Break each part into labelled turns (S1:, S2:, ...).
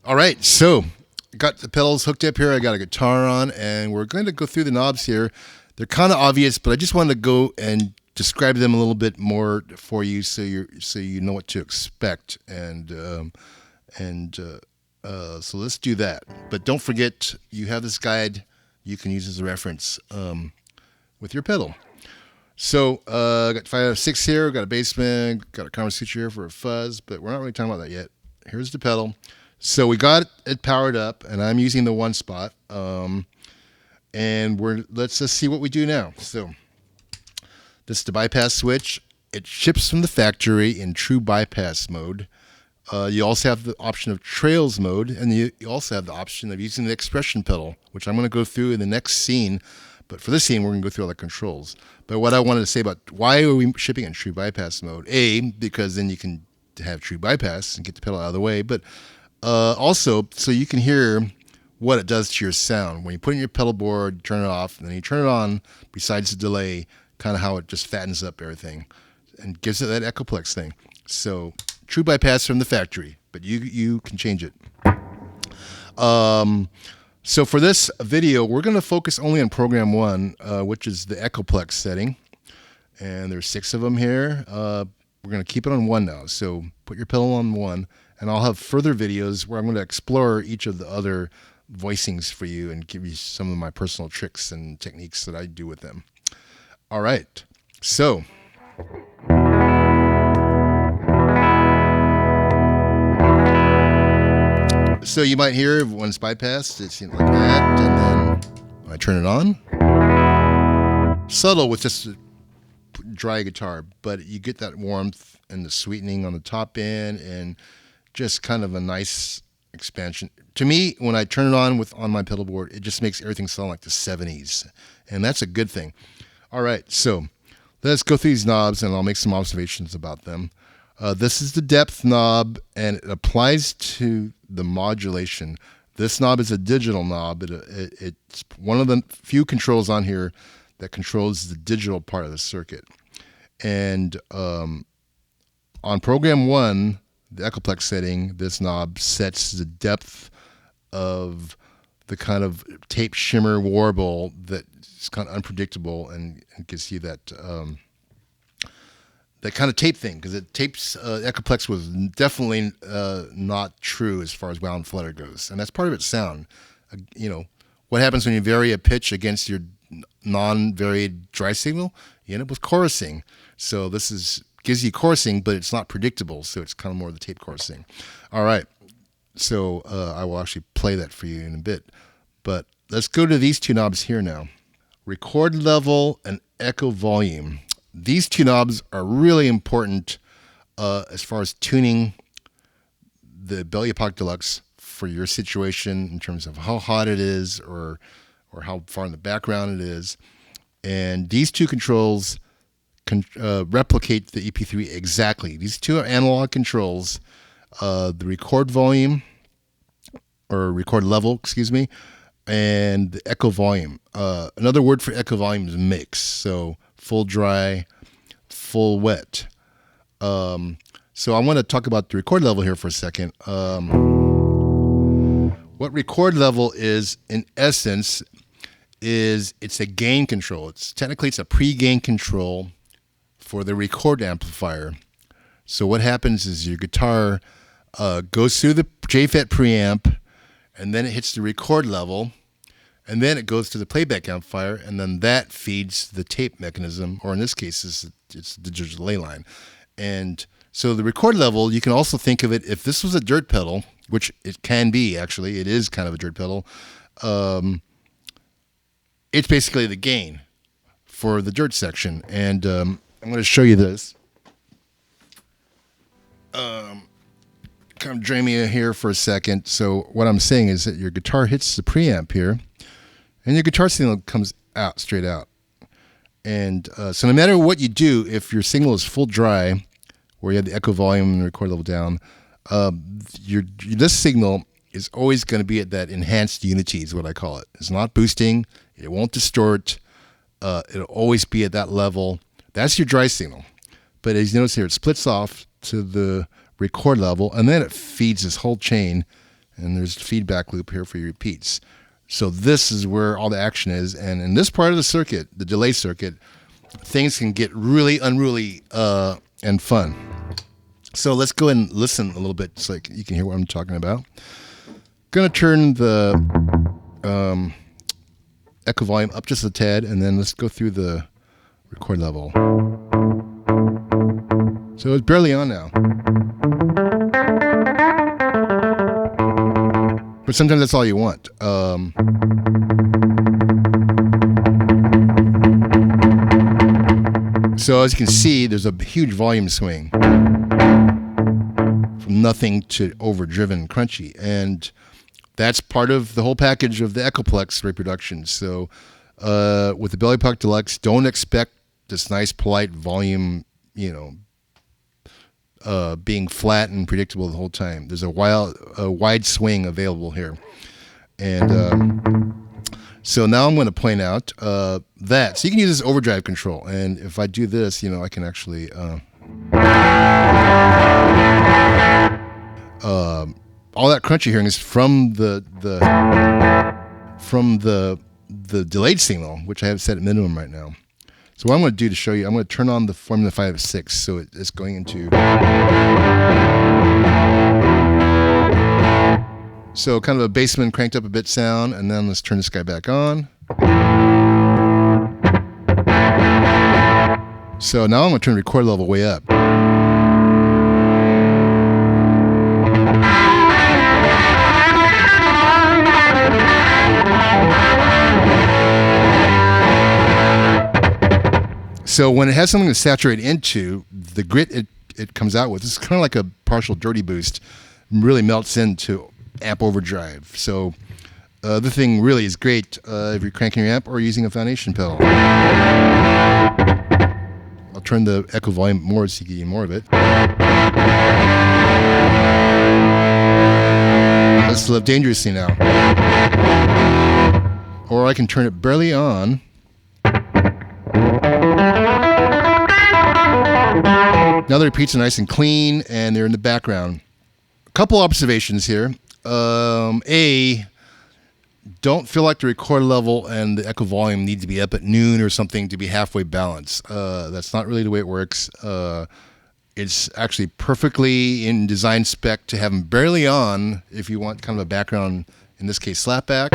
S1: All right, so got the pedals hooked up here. I got a guitar on, and we're going to go through the knobs here. They're kind of obvious, but I just wanted to go and describe them a little bit more for you, so you know what to expect. So let's do that. But don't forget, you have this guide you can use as a reference with your pedal. So I got 5/6 here, got a bassman, got a Karma switcher here for a fuzz, but we're not really talking about that yet. Here's the pedal. So we got it powered up, and I'm using the one spot. And let's just see what we do now. So this is the bypass switch. It ships from the factory in true bypass mode. You also have the option of trails mode, and you also have the option of using the expression pedal, which I'm going to go through in the next scene. But for this scene, we're going to go through all the controls. But what I wanted to say about why are we shipping in true bypass mode? A, because then you can have true bypass and get the pedal out of the way. But also, so you can hear what it does to your sound. When you put in your pedal board, turn it off, and then you turn it on, besides the delay, kind of how it just fattens up everything and gives it that Echoplex thing. So true bypass from the factory, but you can change it. So for this video, we're going to focus only on program 1, which is the Echoplex setting. And there's 6 of them here. We're going to keep it on 1 now. So put your pedal on 1, and I'll have further videos where I'm going to explore each of the other voicings for you and give you some of my personal tricks and techniques that I do with them. All right. So you might hear when it's bypassed, it seems like that, and then when I turn it on, subtle with just a dry guitar, but you get that warmth and the sweetening on the top end, and just kind of a nice expansion. To me, when I turn it on on my pedal board, it just makes everything sound like the 70s, and that's a good thing. All right, so let's go through these knobs, and I'll make some observations about them. This is the depth knob, and it applies to the modulation. This knob is a digital knob. It's one of the few controls on here that controls the digital part of the circuit. And on program 1, the Echoplex setting, this knob sets the depth of the kind of tape shimmer warble that is kind of unpredictable and gives you that that kind of tape thing, because it tapes. Echoplex was definitely not true as far as wound flutter goes, and that's part of its sound. What happens when you vary a pitch against your non-varied dry signal? You end up with chorusing. So this gives you chorusing, but it's not predictable, so it's kind of more the tape chorusing. All right, so I will actually play that for you in a bit, but let's go to these 2 knobs here now. Record level and echo volume. These 2 knobs are really important as far as tuning the Belle Epoch Deluxe for your situation in terms of how hot it is or how far in the background it is. And these 2 controls can replicate the EP3 exactly. These 2 are analog controls. The record volume, or record level, excuse me, and the echo volume. Another word for echo volume is mix. So full dry, full wet. So I want to talk about the record level here for a second. What record level is, in essence, it's a gain control. Technically it's a pre-gain control for the record amplifier. So what happens is your guitar goes through the JFET preamp, and then it hits the record level, and then it goes to the playback amplifier, and then that feeds the tape mechanism, or in this case, it's the digital delay line. And so the record level, you can also think of it, if this was a dirt pedal, which it can be, actually, it is kind of a dirt pedal, it's basically the gain for the dirt section. And I'm going to show you this. Kind of drain me here for a second. So what I'm saying is that your guitar hits the preamp here, and your guitar signal comes out, straight out. And so no matter what you do, if your signal is full dry, where you have the echo volume and the record level down, this signal is always going to be at that enhanced unity, is what I call it. It's not boosting. It won't distort. It'll always be at that level. That's your dry signal. But as you notice here, it splits off to the record level, and then it feeds this whole chain and there's a feedback loop here for your repeats. So this is where all the action is, and in this part of the circuit, the delay circuit, things can get really unruly and fun. So let's go and listen a little bit so you can hear what I'm talking about. Going to turn the echo volume up just a tad, and then let's go through the record level. So it's barely on now. But sometimes that's all you want. So as you can see, there's a huge volume swing from nothing to overdriven crunchy. And that's part of the whole package of the Echoplex reproduction. So with the Belle Epoch Deluxe, don't expect this nice, polite volume, being flat and predictable the whole time. There's a wide swing available here. And so now I'm going to point out that. So you can use this overdrive control. And if I do this, I can actually... all that crunchy hearing is from the delayed signal, which I have set at minimum right now. So what I'm going to do to show you, I'm going to turn on the Formula 5/6, so it's going into... So kind of a bassman cranked up a bit sound, and then let's turn this guy back on. So now I'm going to turn the record level way up. So when it has something to saturate into, the grit it comes out with, it's kind of like a partial dirty boost, really melts into amp overdrive. So the thing really is great if you're cranking your amp or using a foundation pedal. I'll turn the echo volume more so you can get more of it. Let's live dangerously now. Or I can turn it barely on. Now the repeats are nice and clean, and they're in the background. A couple observations here. A, don't feel like the record level and the echo volume need to be up at noon or something to be halfway balanced. That's not really the way it works. It's actually perfectly in design spec to have them barely on if you want kind of a background, in this case, slapback.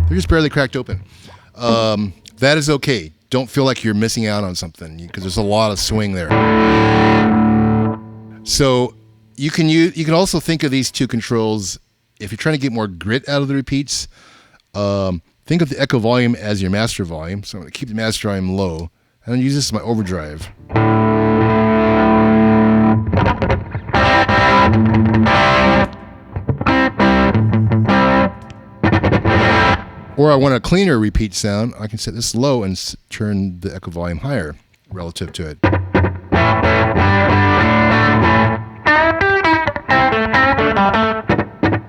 S1: They're just barely cracked open. That is okay. Don't feel like you're missing out on something because there's a lot of swing there. So you can also think of these two controls if you're trying to get more grit out of the repeats. Think of the echo volume as your master volume. So I'm going to keep the master volume low and then use this as my overdrive. Or I want a cleaner repeat sound, I can set this low and turn the echo volume higher relative to it.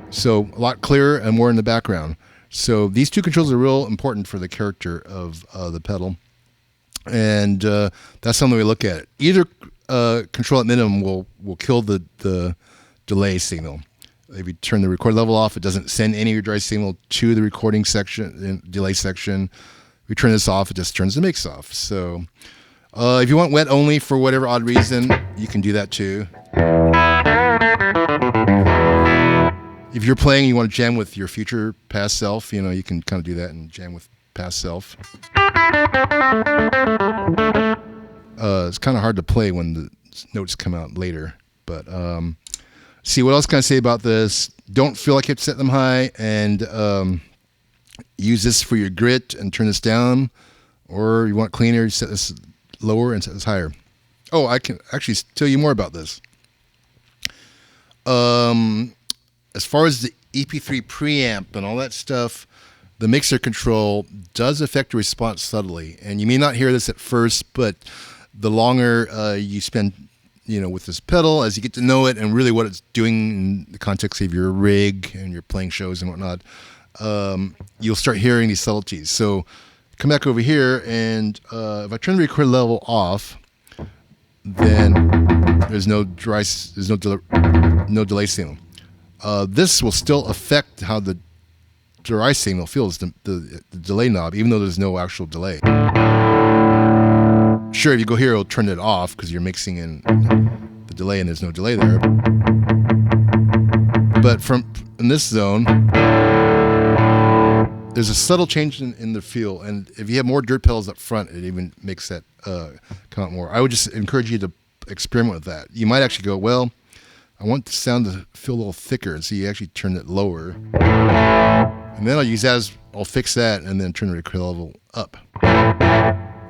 S1: So a lot clearer and more in the background. So these two controls are real important for the character of the pedal. And that's something we look at. Either control at minimum will kill the delay signal. If you turn the record level off, it doesn't send any of your dry signal to the recording section, delay section. If you turn this off, it just turns the mix off. So if you want wet only for whatever odd reason, you can do that too. If you're playing, you want to jam with your future past self, you can kind of do that and jam with past self. It's kind of hard to play when the notes come out later, but see, what else can I say about this? Don't feel like you have to set them high, and use this for your grit and turn this down. Or you want cleaner, you set this lower and set this higher. Oh, I can actually tell you more about this. As far as the EP3 preamp and all that stuff, the mixer control does affect the response subtly. And you may not hear this at first, but the longer you spend with this pedal, as you get to know it and really what it's doing in the context of your rig and you're playing shows and whatnot, you'll start hearing these subtleties. So come back over here, and if I turn the record level off, then There's no no delay signal. This will still affect how the dry signal feels, the delay knob, even though there's no actual delay. Sure, if you go here, it'll turn it off because you're mixing in the delay and there's no delay there. But in this zone, there's a subtle change in the feel, and if you have more dirt pedals up front, it even makes that come out more. I would just encourage you to experiment with that. You might actually go, well, I want the sound to feel a little thicker, and so you actually turn it lower. And then I'll fix that and then turn the recoil level up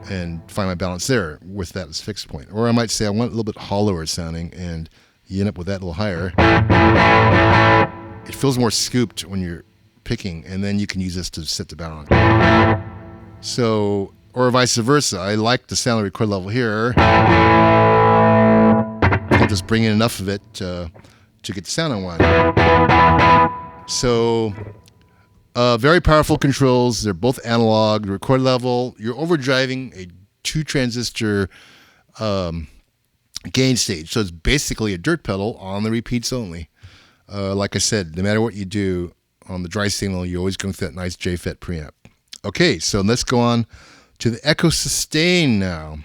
S1: and find my balance there with that as fixed point. Or I might say I want a little bit hollower sounding, and you end up with that a little higher. It feels more scooped when you're picking, and then you can use this to set the balance. So, or vice versa. I like the sound of the recoil level here. I'll just bring in enough of it to get the sound I want. So, very powerful controls. They're both analog. The record level, you're overdriving a 2-transistor gain stage. So it's basically a dirt pedal on the repeats only. Like I said, no matter what you do on the dry signal, you're always going through that nice JFET preamp. Okay, so let's go on to the Echo Sustain now.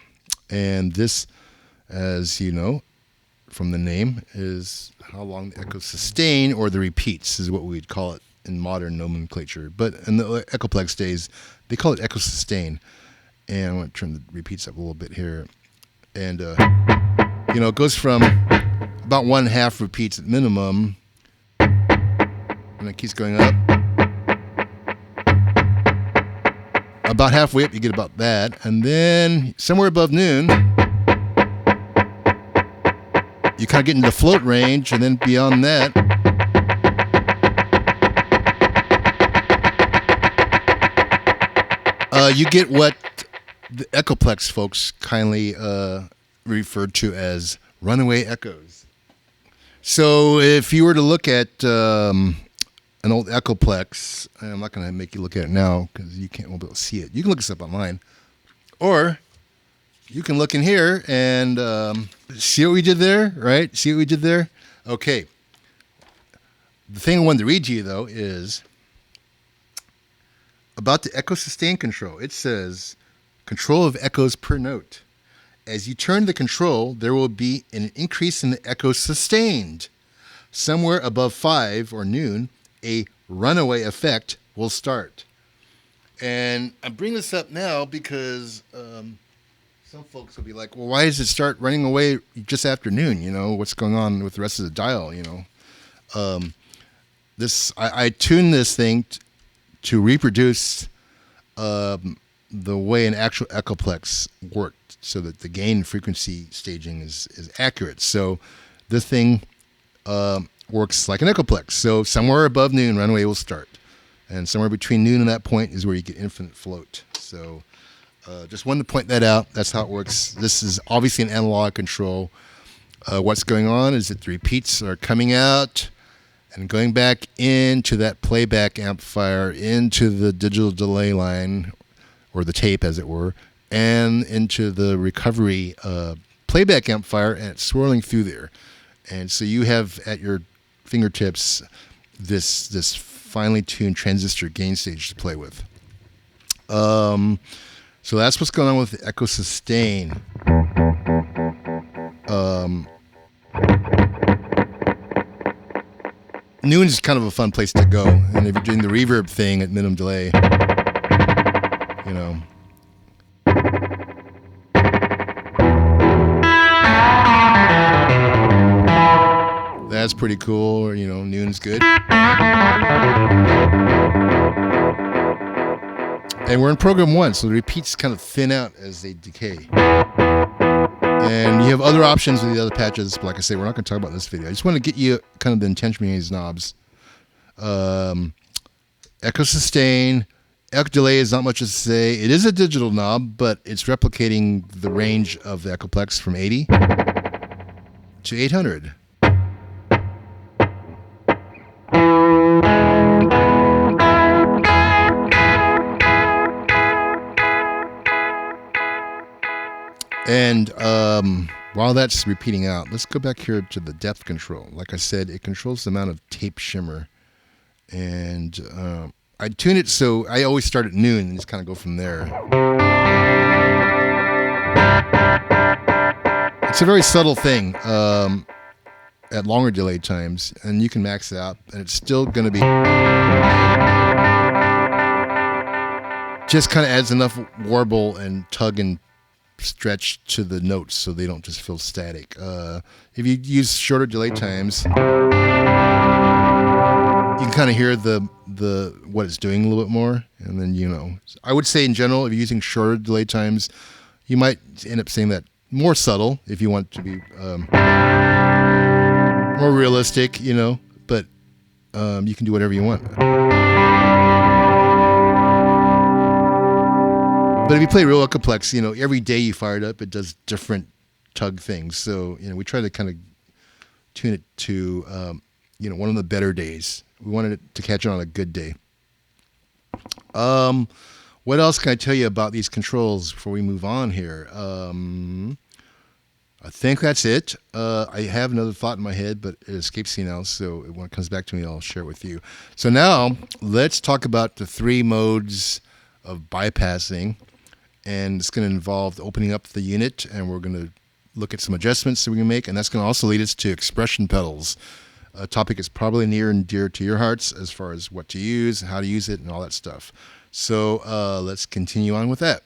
S1: And this, as you know from the name, is how long the Echo Sustain, or the repeats, is what we'd call it in modern nomenclature. But in the Echoplex days, they call it Echo Sustain. And I'm going to turn the repeats up a little bit here. And, it goes from about 1/2 repeats at minimum, and it keeps going up. About halfway up, you get about that. And then somewhere above noon, you kind of get into the float range, and then beyond that, you get what the Echoplex folks kindly referred to as runaway echoes. So if you were to look at an old Echoplex, I'm not going to make you look at it now because you won't be able to see it. You can look this up online. Or you can look in here and see what we did there, right? See what we did there? Okay. The thing I wanted to read to you, though, is about the Echo Sustain control. It says, control of echoes per note. As you turn the control, there will be an increase in the echo sustained. Somewhere above 5 or noon, a runaway effect will start. And I bring this up now because some folks will be like, well, why does it start running away just after noon? What's going on with the rest of the dial? I tuned this thing to reproduce the way an actual Echoplex worked, so that the gain frequency staging is accurate. So this thing works like an Echoplex. So somewhere above noon, runaway will start. And somewhere between noon and that point is where you get infinite float. So just wanted to point that out. That's how it works. This is obviously an analog control. What's going on is that the repeats are coming out and going back into that playback amplifier, into the digital delay line, or the tape as it were, and into the recovery playback amplifier, and it's swirling through there. And so you have at your fingertips this finely tuned transistor gain stage to play with. So that's what's going on with the Echo Sustain. Noon is kind of a fun place to go, and if you're doing the reverb thing at minimum delay, that's pretty cool. Noon's good. And we're in program 1, so the repeats kind of thin out as they decay. And you have other options with the other patches, but like I say, we're not going to talk about in this video. I just want to get you kind of the intention behind these knobs. Echo Sustain. Echo Delay is not much to say. It is a digital knob, but it's replicating the range of the Echoplex from 80 to 800. And While that's repeating out, let's go back here to the depth control. Like I said, it controls the amount of tape shimmer. And I tune it so I always start at noon and just kind of go from there. It's a very subtle thing at longer delay times, and you can max it out, and it's still going to be just kind of adds enough warble and tug and stretch to the notes so they don't just feel static. If you use shorter delay times, you can kind of hear the what it's doing a little bit more, and then I would say in general, if you're using shorter delay times, you might end up saying that more subtle if you want to be more realistic, but you can do whatever you want. But if you play real Echoplex, every day you fire it up, it does different tug things. So, we try to kind of tune it to, one of the better days. We wanted it to catch on a good day. What else can I tell you about these controls before we move on here? I think that's it. I have another thought in my head, but it escapes me now. So when it comes back to me, I'll share it with you. So now let's talk about the 3 modes of bypassing. And it's going to involve opening up the unit, and we're going to look at some adjustments that we can make. And that's going to also lead us to expression pedals, a topic that's probably near and dear to your hearts as far as what to use, how to use it, and all that stuff. So let's continue on with that.